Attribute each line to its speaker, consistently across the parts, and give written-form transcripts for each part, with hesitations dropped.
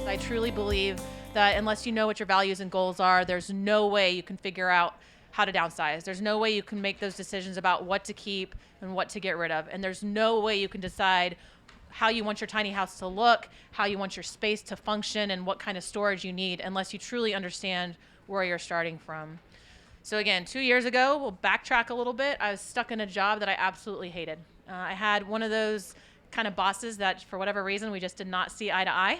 Speaker 1: I truly believe that unless you know what your values and goals are, there's no way you can figure out how to downsize. There's no way you can make those decisions about what to keep and what to get rid of. And there's no way you can decide how you want your tiny house to look, how you want your space to function, and what kind of storage you need unless you truly understand where you're starting from. So again, 2 years ago, we'll backtrack a little bit. I was stuck in a job that I absolutely hated. I had one of those kind of bosses that for whatever reason, we just did not see eye to eye.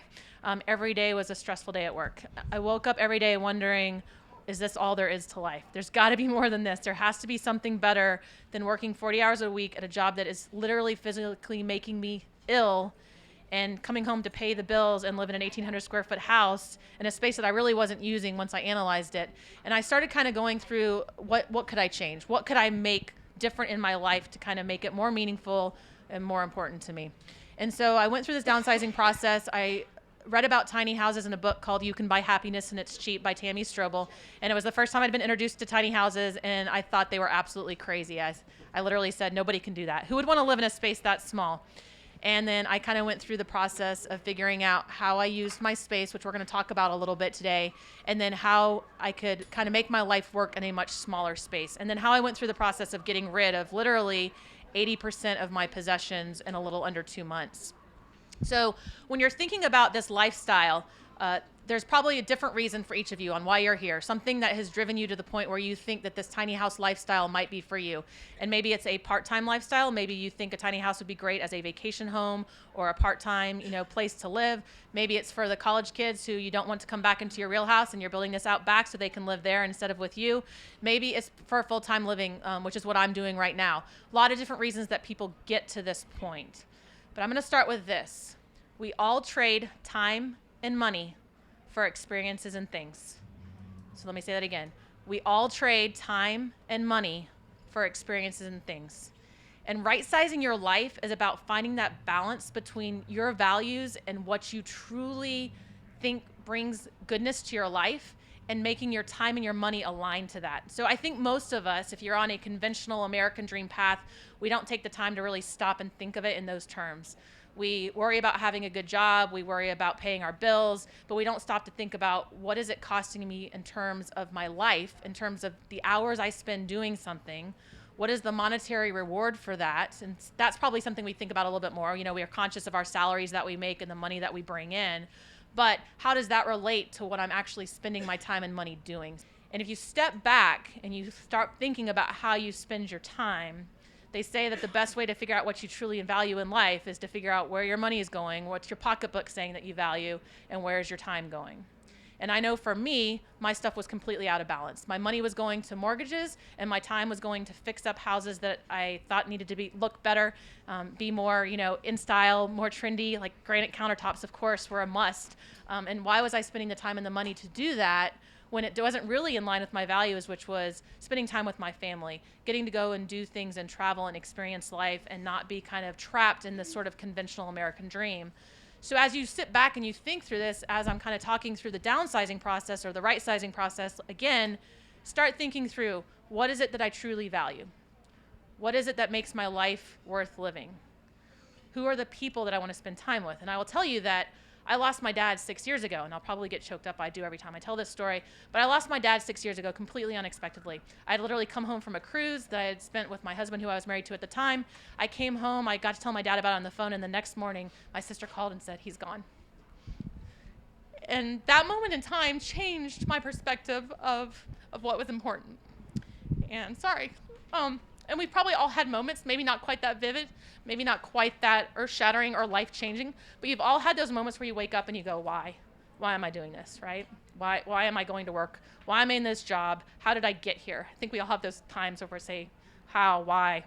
Speaker 1: Every day was a stressful day at work. I woke up every day wondering, is this all there is to life? There's got to be more than this. There has to be something better than working 40 hours a week at a job that is literally physically making me ill and coming home to pay the bills and live in an 1,800 square foot house in a space that I really wasn't using once I analyzed it. And I started kind of going through what could I change? What could I make different in my life to kind of make it more meaningful and more important to me? And so I went through this downsizing process. I read about tiny houses in a book called You Can Buy Happiness and It's Cheap by Tammy Strobel. And it was the first time I'd been introduced to tiny houses, and I thought they were absolutely crazy. I literally said, nobody can do that. Who would want to live in a space that small? And then I kind of went through the process of figuring out how I used my space, which we're going to talk about a little bit today, and then how I could kind of make my life work in a much smaller space. And then how I went through the process of getting rid of literally 80% of my possessions in a little under 2 months. So when you're thinking about this lifestyle, there's probably a different reason for each of you on why you're here, something that has driven you to the point where you think that this tiny house lifestyle might be for you. And maybe it's a part-time lifestyle. Maybe you think a tiny house would be great as a vacation home or a part-time, place to live. Maybe it's for the college kids who you don't want to come back into your real house and you're building this out back so they can live there instead of with you. Maybe it's for full-time living, which is what I'm doing right now. A lot of different reasons that people get to this point. But I'm going to start with this. We all trade time and money for experiences and things. So let me say that again. We all trade time and money for experiences and things. And right-sizing your life is about finding that balance between your values and what you truly think brings goodness to your life and making your time and your money align to that. So I think most of us, if you're on a conventional American dream path, we don't take the time to really stop and think of it in those terms. We worry about having a good job, we worry about paying our bills, but we don't stop to think about what is it costing me in terms of my life, in terms of the hours I spend doing something. What is the monetary reward for that? And that's probably something we think about a little bit more. We are conscious of our salaries that we make and the money that we bring in, but how does that relate to what I'm actually spending my time and money doing? And if you step back and you start thinking about how you spend your time, they say that the best way to figure out what you truly value in life is to figure out where your money is going, what's your pocketbook saying that you value, and where's your time going. And I know for me, my stuff was completely out of balance. My money was going to mortgages, and my time was going to fix up houses that I thought needed to look better, be more, in style, more trendy. Like granite countertops, of course, were a must. And why was I spending the time and the money to do that when it wasn't really in line with my values, which was spending time with my family, getting to go and do things and travel and experience life and not be kind of trapped in this sort of conventional American dream. So as you sit back and you think through this, as I'm kind of talking through the downsizing process or the right sizing process, again, start thinking through, what is it that I truly value? What is it that makes my life worth living? Who are the people that I want to spend time with? And I will tell you that I lost my dad 6 years ago, and I'll probably get choked up. I do every time I tell this story. But I lost my dad 6 years ago completely unexpectedly. I had literally come home from a cruise that I had spent with my husband, who I was married to at the time. I came home. I got to tell my dad about it on the phone, and the next morning, my sister called and said, he's gone. And that moment in time changed my perspective of what was important. And sorry. And we've probably all had moments, maybe not quite that vivid, maybe not quite that earth-shattering or life-changing, but you've all had those moments where you wake up and you go, why? Why am I doing this, right? Why am I going to work? Why am I in this job? How did I get here? I think we all have those times where we say, how, why,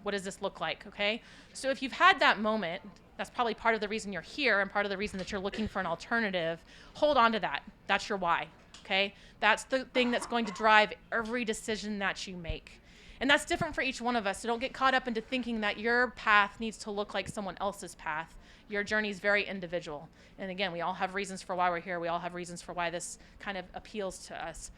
Speaker 1: what does this look like, okay? So if you've had that moment, that's probably part of the reason you're here and part of the reason that you're looking for an alternative. Hold on to that. That's your why, okay? That's the thing that's going to drive every decision that you make. And that's different for each one of us. So don't get caught up into thinking that your path needs to look like someone else's path. Your journey is very individual. And again, we all have reasons for why we're here. We all have reasons for why this kind of appeals to us.